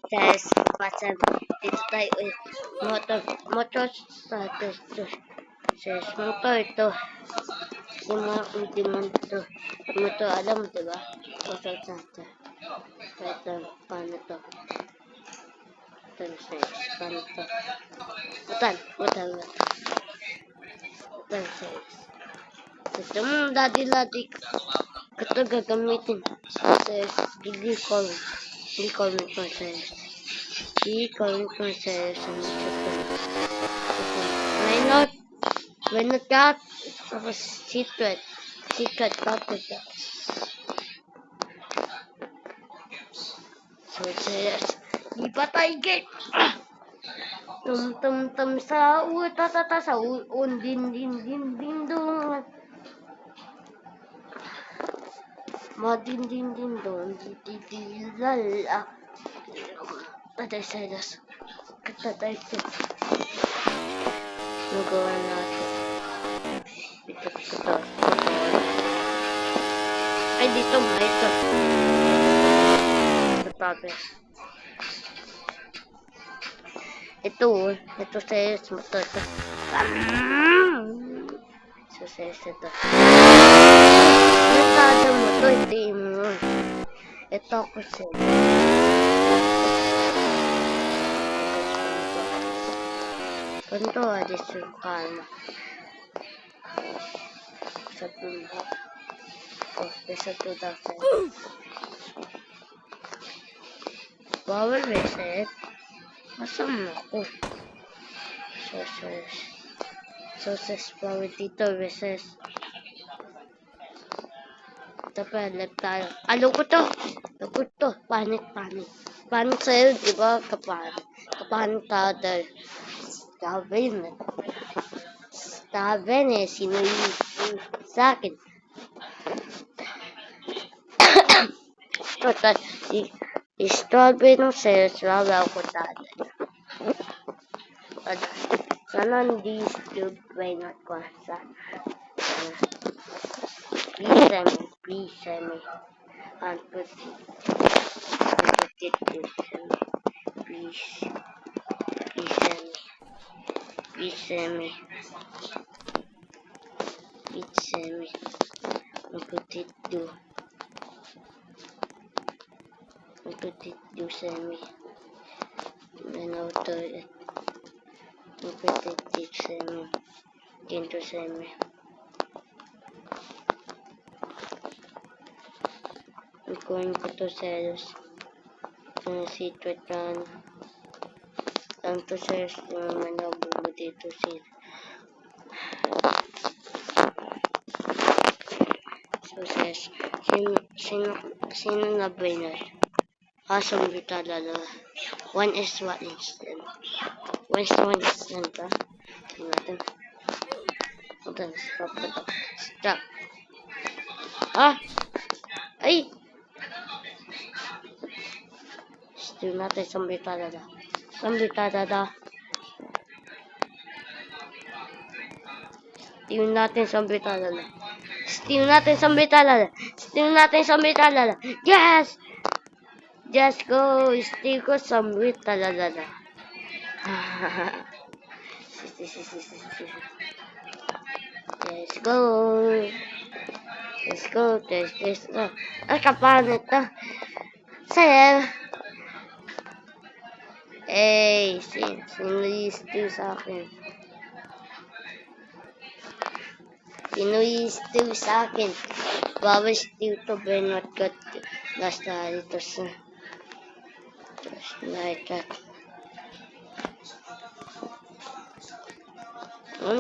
Says, WhatsApp. Dito tayo ulit. Motor status to. Says, motor ito. Hindi mo ito. Hindi mo ito alam, diba? Motor status. Ito, paano to? Ito, says, paano to? Utan, says. Gusto mo, dati ito gagamitin. Says, i-call mo pa, says. I-call mo pa, says. Why not that? Tapos, secret topic. So, says, ipatay gate. Tum sa tatata sa din dong. Din dong. Lala. Patay sa das. Katay sa. Magawa natin. Ito. Ay, dito ba? Ito. Ito says motor ito. So says ito. Nagtada mo ito, hindi mo. Ito ko siya. Ganito, alis yung kalma. Sa tulog. Sa tulog. Bawal reset. Masama ako. Sources bawal dito reset. Ito pa, left tayo. Lukot to. Panik. Panik sa'yo, di ba? Kapanik tayo dahil. Staven eh. Sino yung sa akin? Strawberry ng sales, wala ako tayo. Sana hindi YouTube by not ko sa please send me and put it please send me and put it do send me then auto it put it send me into send me going to sales secret run ang to sales naman na bumo dito so says sino na winner zombie talala 1 is 1 instant 1 is 1 instant stop ay steal natin zombie talala yes just go steal ko zombie talala let's go kapaano ito sa'yo sino i-steal sa akin bawal steal to Bernard got last na dito sa just like that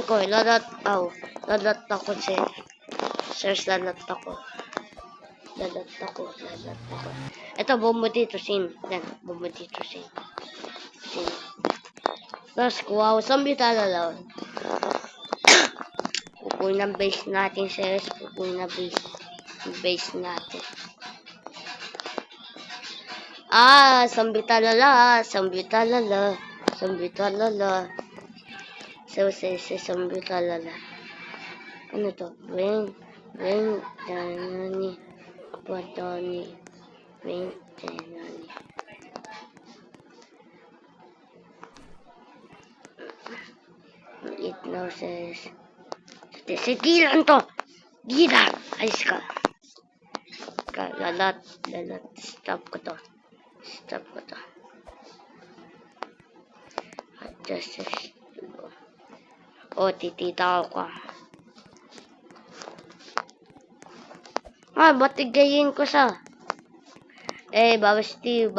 ko lalat ako ito bombo dito sin tapos wow zombie talala pupunin ang base natin base natin zombie talala so zombie talala ano to ring tanani patani ring tanani Noses. Sigilan to! Gila! Ayos ka. Lalat. Stop ko to. Just titita ko ka. Batigayin ko sa. Bawal Steve.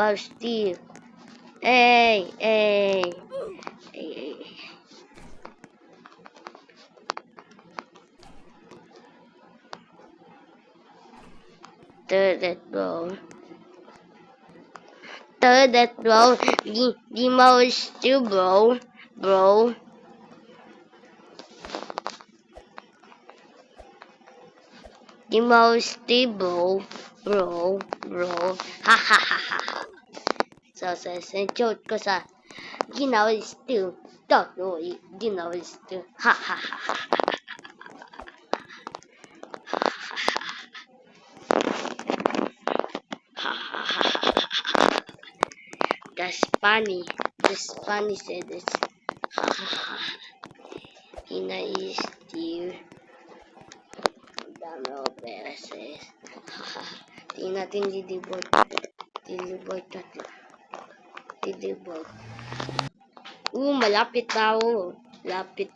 Third bro. Di mo Steve, bro. Di mo Steve, bro. Ha. So, joke ko sa ginawa Steve. Ginawa Steve. Ha. That's funny. Said this. Ha. Ina is Steve. Dami o beses. Ha. Di natin didibot. Malapit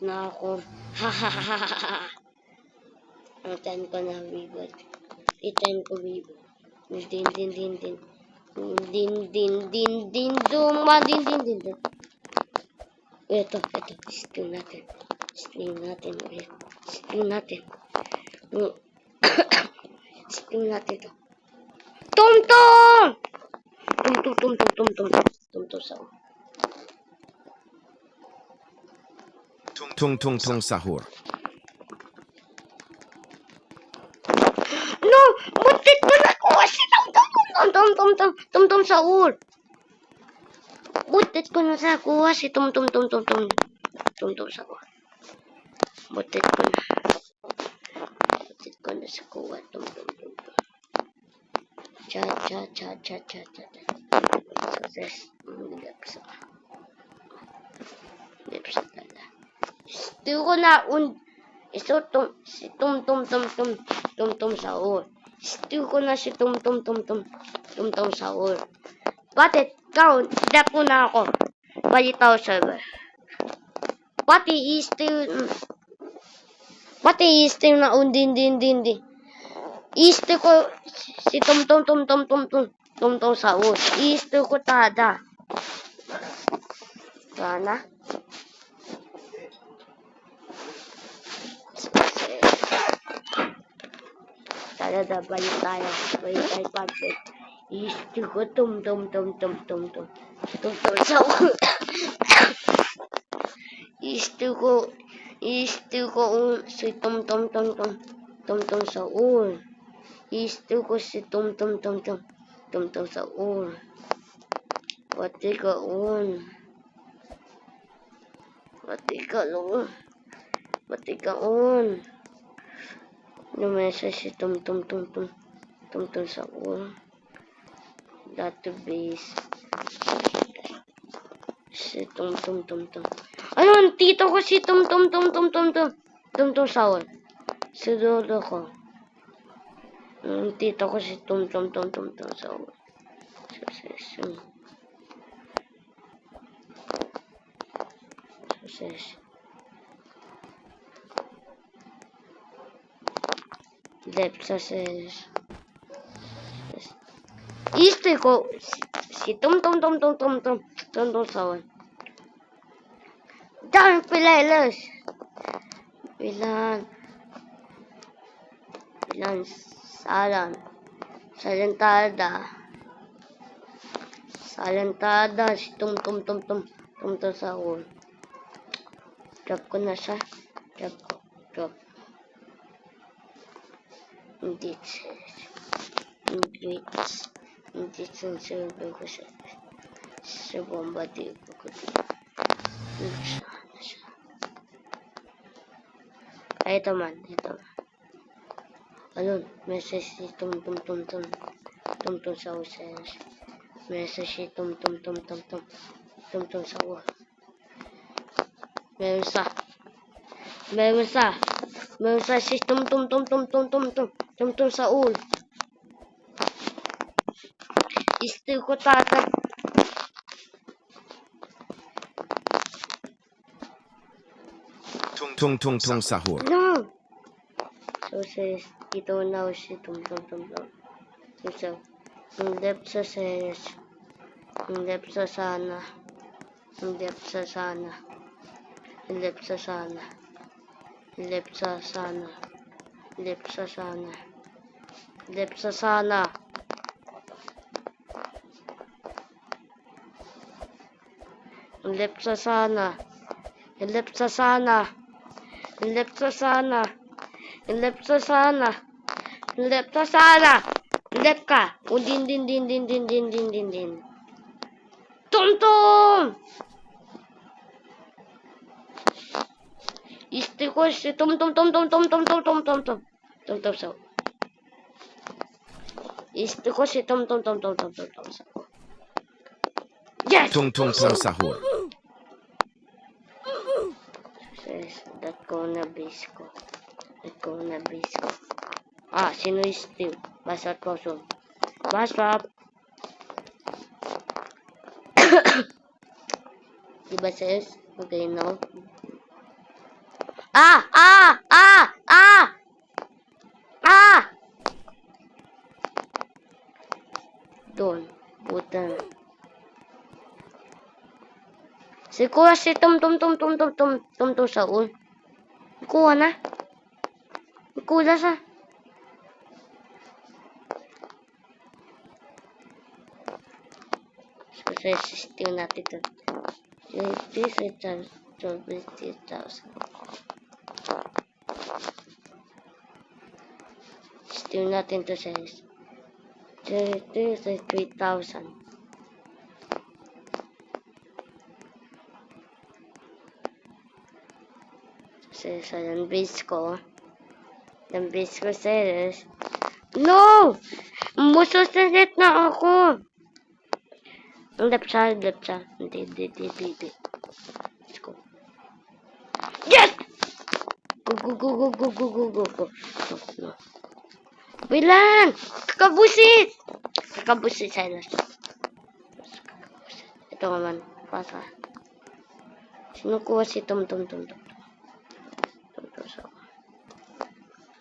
na ako. Ha. Ang time ko na bibot. I-time ko bibot. Din. Ito. Steal natin ulit. Steal natin to. Tum-tum sa Tung sahur. No! Butit ko na ko si tum sa ul. Butit ko na sa kuha si tum sa ul. Butit ko na sa kuha tum. Cha. Lips tala. Ito ko na si tum sa ul. Ito ko na si tum sa ul. Bakit? Dapo na ako. Balitaw server. Pati still na din. Isto ko si tum sa ul. Isto ko tada. Sana. Tada balik tayo pagkat. Isto ko tum sa ul. Isto ko si tum sa ul. Isto ko si tum sa ul. Pati ka on. Numesa si tum sa ul. Database. Si tum. Ayun, tito ko si tum sa ul. Siguro ko. Tito ko si tum sa ul. Success. Left success. Isto ko si tum sa ul. Dami pileles. Pilan. Salentada si tum sa ul. Drop ko na siya. Drop. Hindi ang server ko siya. Sa bomba di ko dito. Ito man. Ayun, message si tum sa ul. Message si tum sa ul. Meron sa Meron sa. Meron sa si tum sa ul. Isti ko tata. Tung tung tung sahur. No. So says ito now si tum. So, hindi sa says. Hindi sa sana. Hindi sa sana. Hindi sa sana. Hindi sa sana. Hindi sa sana. Hindi sa sana. Hindi sa sana. Hindi sa sana. Hindi sa sana. Hindi sa sana. Hindi sa sana. Hindi ka. Din. Tum. Isti ko si tum so. Isti ko si tum so. Yes! Tung tung tung sahur. Says, dat ko na bisko. Ah, sino isti? Basat ko so. Basap. Diba says? Okay, no? Ah! Doon. Puta. Si kuha si tum sa ul. Kuha na. Kuha sa. So, sa system natin ito. This is 12,000. System natin ito sa this is 3,000. Sa yung base ko. Yung base ko says, no! Mususunod na ako. Ang left siya. Hindi. Let's go. Yes! Go. No. Bilang! Kakabusit, Silas. Ito naman. Pasa. Sino kuha si tum.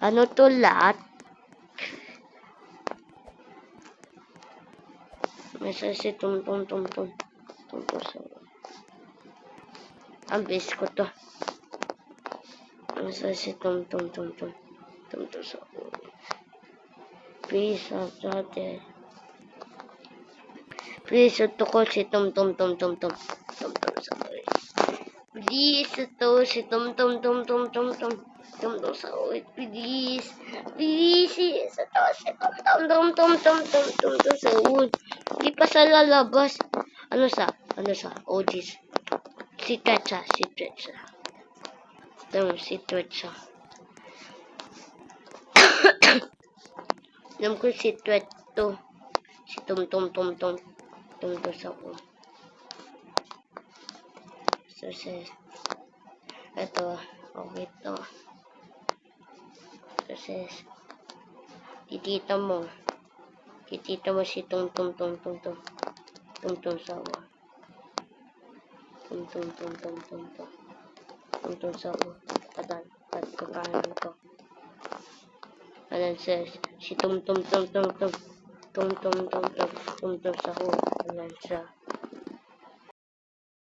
Ano to lahat? Masa si tum. Ang base ko to. Masa si tum. Please, please, ito ko si tum. Please, ito si tum. Please, ito si tum. Hindi pa sa lalabas. Ano sa? Oh, jeez. Si Twetcha. Alam si Twetcha. Alam ko si Twetto. Si tum sa ko. So, ito. Okay, ito. So, titita mo si tum sa ko. Tum sa ko. Patan ko kanan ko. Ayan says, si tum sa ko. Ayan siya.